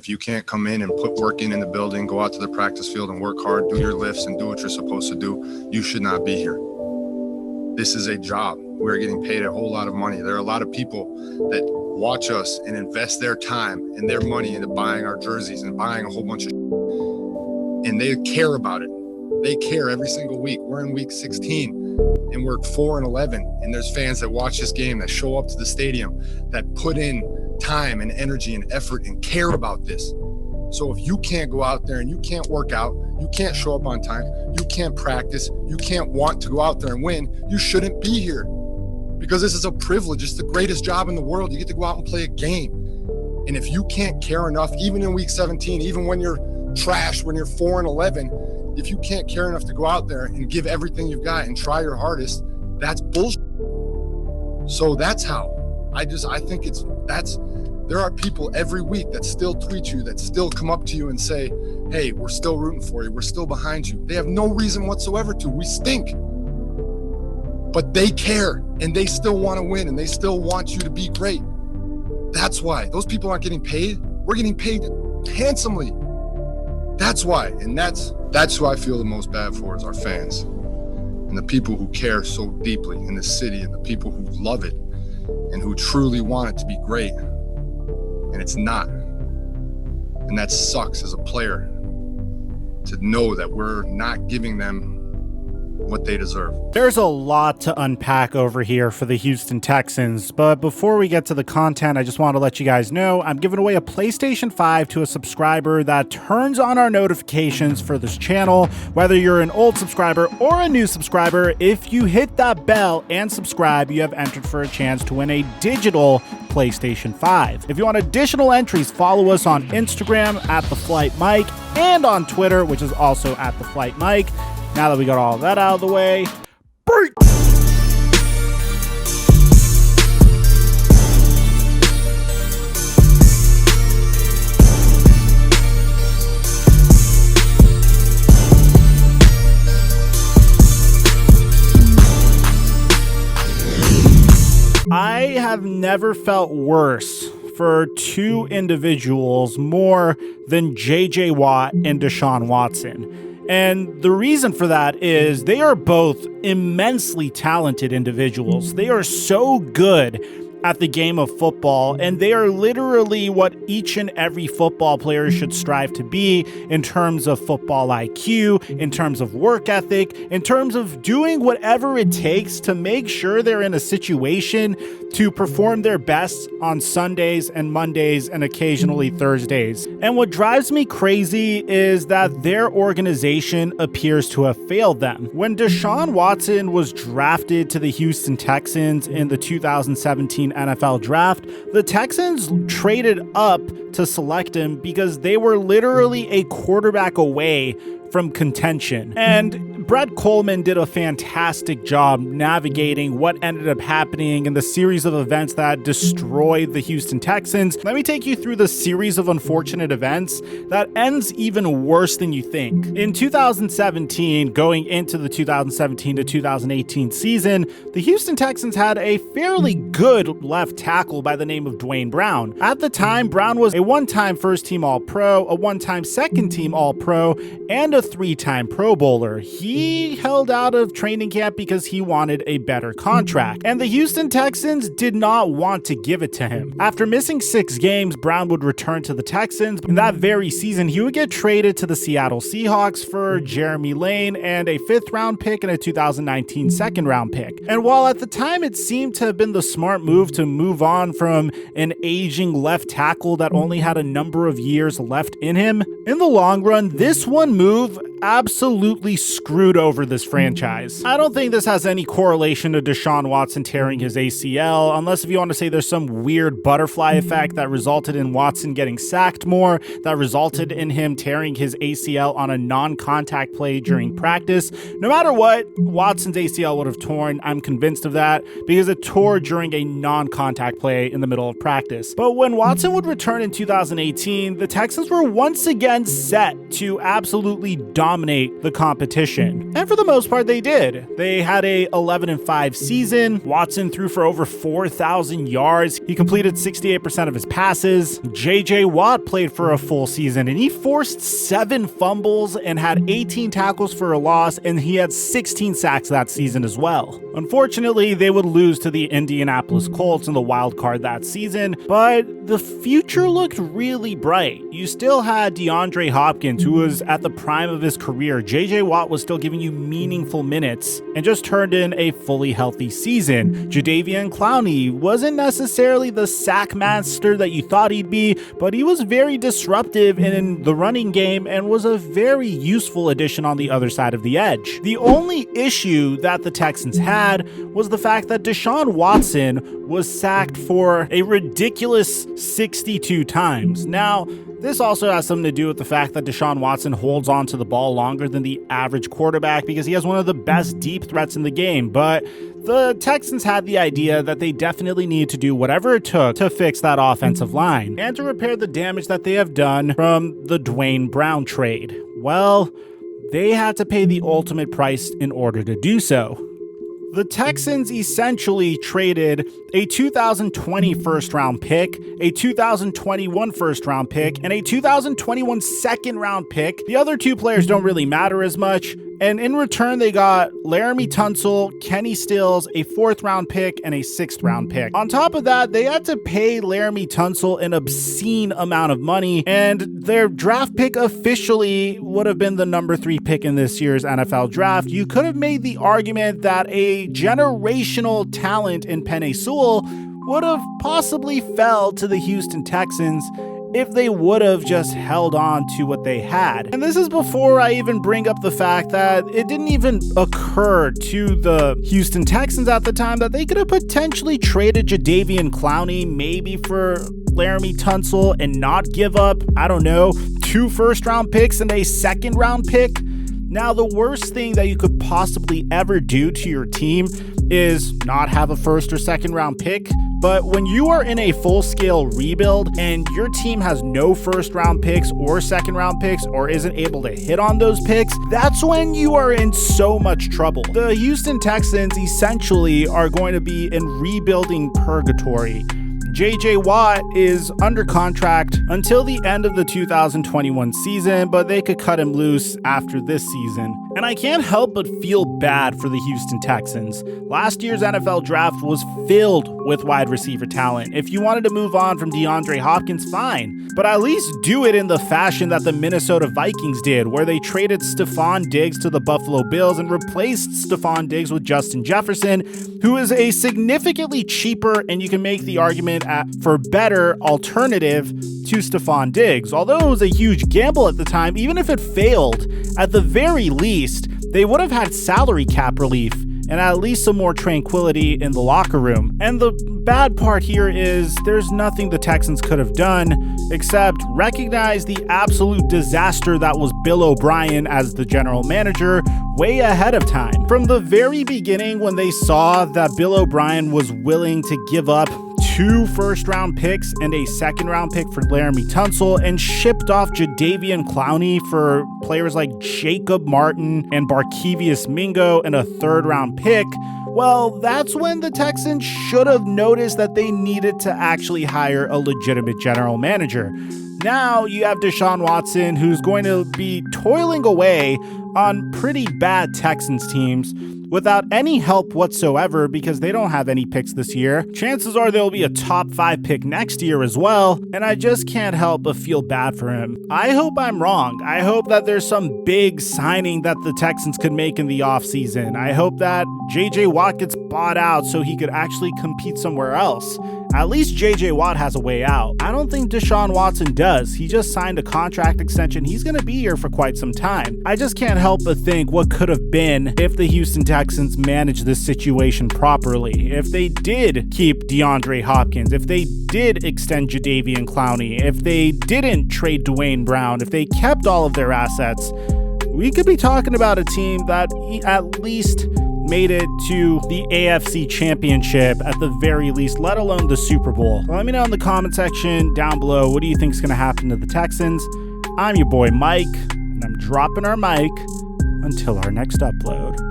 If you can't come in and put work in the building, go out to the practice field and work hard, do your lifts and do what you're supposed to do, you should not be here. This is a job. We're getting paid a whole lot of money. There are a lot of people that watch us and invest their time and their money into buying our jerseys and buying a whole bunch of shit. And they care about it. They care every single week. We're in week 16 and we're 4-11. And there's fans that watch this game, that show up to the stadium, that put in time and energy and effort and care about this. So if you can't go out there and you can't work out, you can't show up on time, you can't practice, you can't want to go out there and win, you shouldn't be here. Because this is a privilege. It's the greatest job in the world. You get to go out and play a game. And if you can't care enough, even in week 17, even when you're trash, when you're 4-11, if you can't care enough to go out there and give everything you've got and try your hardest, that's bullshit. So that's how. I think there are people every week that still tweet you, that still come up to you and say, hey, we're still rooting for you. We're still behind you. They have no reason whatsoever to. We stink. But they care and they still want to win and they still want you to be great. That's why. Those people aren't getting paid. We're getting paid handsomely. That's why. And that's who I feel the most bad for, is our fans and the people who care so deeply in the city and the people who love it and who truly want it to be great. And it's not. And that sucks as a player, to know that we're not giving them what they deserve. There's a lot to unpack over here for the Houston Texans, but before we get to the content, I just want to let you guys know I'm giving away a PlayStation 5 to a subscriber that turns on our notifications for this channel. Whether you're an old subscriber or a new subscriber, if you hit that bell and subscribe, you have entered for a chance to win a digital PlayStation 5. If you want additional entries, follow us on Instagram at The Flight Mike and on Twitter, which is also at The Flight Mike. Now that we got all of that out of the way, break! I have never felt worse for two individuals more than J.J. Watt and Deshaun Watson. And the reason for that is they are both immensely talented individuals. They are so good at the game of football, and they are literally what each and every football player should strive to be in terms of football IQ, in terms of work ethic, in terms of doing whatever it takes to make sure they're in a situation to perform their best on Sundays and Mondays and occasionally Thursdays. And what drives me crazy is that their organization appears to have failed them. When Deshaun Watson was drafted to the Houston Texans in the 2017 NFL draft, the Texans traded up to select him because they were literally a quarterback away from contention. And Brett Coleman did a fantastic job navigating what ended up happening in the series of events that destroyed the Houston Texans. Let me take you through the series of unfortunate events that ends even worse than you think. In 2017, going into the 2017 to 2018 season, the Houston Texans had a fairly good left tackle by the name of Dwayne Brown. At the time, Brown was a one-time first-team All-Pro, a one-time second-team All-Pro, and a three-time Pro Bowler. He held out of training camp because he wanted a better contract, and the Houston Texans did not want to give it to him. After missing 6 games, Brown would return to the Texans. In that very season, he would get traded to the Seattle Seahawks for Jeremy Lane and a 5th-round pick and a 2019 2nd-round pick. And while at the time it seemed to have been the smart move to move on from an aging left tackle that only had a number of years left in him, in the long run, this one move absolutely screwed over this franchise. I don't think this has any correlation to Deshaun Watson tearing his ACL, unless if you want to say there's some weird butterfly effect that resulted in Watson getting sacked more, that resulted in him tearing his ACL on a non-contact play during practice. No matter what, Watson's ACL would have torn. I'm convinced of that because it tore during a non-contact play in the middle of practice. But when Watson would return in 2018, the Texans were once again set to absolutely dominate the competition. line. And for the most part, they did. They had a 11-5 season. Watson threw for over 4,000 yards. He completed 68% of his passes. J.J. Watt played for a full season, and he forced 7 fumbles and had 18 tackles for a loss, and he had 16 sacks that season as well. Unfortunately, they would lose to the Indianapolis Colts in the wild card that season, but the future looked really bright. You still had DeAndre Hopkins, who was at the prime of his career. J.J. Watt was still giving you meaningful minutes and just turned in a fully healthy season. Jadeveon Clowney wasn't necessarily the sack master that you thought he'd be, but he was very disruptive in the running game and was a very useful addition on the other side of the edge. The only issue that the Texans had was the fact that Deshaun Watson was sacked for a ridiculous 62 times. Now, this also has something to do with the fact that Deshaun Watson holds on to the ball longer than the average quarterback because he has one of the best deep threats in the game, but the Texans had the idea that they definitely need to do whatever it took to fix that offensive line and to repair the damage that they have done from the Dwayne Brown trade. Well, they had to pay the ultimate price in order to do so. The Texans essentially traded a 2020 first-round pick, a 2021 first-round pick, and a 2021 second-round pick. The other two players don't really matter as much, and in return, they got Laramie Tunsil, Kenny Stills, a 4th-round pick, and a 6th-round pick. On top of that, they had to pay Laramie Tunsil an obscene amount of money, and their draft pick officially would have been the number 3 pick in this year's NFL draft. You could have made the argument that a generational talent in Penei Sewell would have possibly fell to the Houston Texans if they would have just held on to what they had. And this is before I even bring up the fact that it didn't even occur to the Houston Texans at the time that they could have potentially traded Jadeveon Clowney maybe for Laramie Tunsil and not give up, 2 first-round picks and a second-round pick. Now, the worst thing that you could possibly ever do to your team is not have a 1st or 2nd round pick. But when you are in a full-scale rebuild and your team has no 1st round picks or 2nd round picks or isn't able to hit on those picks, that's when you are in so much trouble. The Houston Texans essentially are going to be in rebuilding purgatory. J.J. Watt is under contract until the end of the 2021 season, but they could cut him loose after this season. And I can't help but feel bad for the Houston Texans. Last year's NFL draft was filled with wide receiver talent. If you wanted to move on from DeAndre Hopkins, fine, but at least do it in the fashion that the Minnesota Vikings did, where they traded Stephon Diggs to the Buffalo Bills and replaced Stephon Diggs with Justin Jefferson, who is a significantly cheaper, and you can make the argument for better alternative to Stephon Diggs. Although it was a huge gamble at the time, even if it failed, at the very least, they would have had salary cap relief and at least some more tranquility in the locker room. And the bad part here is there's nothing the Texans could have done except recognize the absolute disaster that was Bill O'Brien as the general manager way ahead of time. From the very beginning, when they saw that Bill O'Brien was willing to give up 2 first-round picks and a second-round pick for Laramie Tunsil and shipped off Jadeveon Clowney for players like Jacob Martin and Barkevious Mingo and a 3rd-round pick, well, that's when the Texans should have noticed that they needed to actually hire a legitimate general manager. Now you have Deshaun Watson, who's going to be toiling away on pretty bad Texans teams without any help whatsoever because they don't have any picks this year. Chances are there'll be a top 5 pick next year as well, and I just can't help but feel bad for him. I hope I'm wrong. I hope that there's some big signing that the Texans could make in the offseason. I hope that J.J. Watt gets bought out so he could actually compete somewhere else. At least J.J. Watt has a way out. I don't think Deshaun Watson does. He just signed a contract extension. He's going to be here for quite some time. I just can't help but think what could have been if the Houston Texans managed this situation properly. If they did keep DeAndre Hopkins, if they did extend Jadeveon Clowney, if they didn't trade Dwayne Brown, if they kept all of their assets, we could be talking about a team that at least made it to the AFC Championship at the very least, let alone the Super Bowl. Let me know in the comment section down below, what do you think is going to happen to the Texans? I'm your boy Mike, and I'm dropping our mic. until our next upload.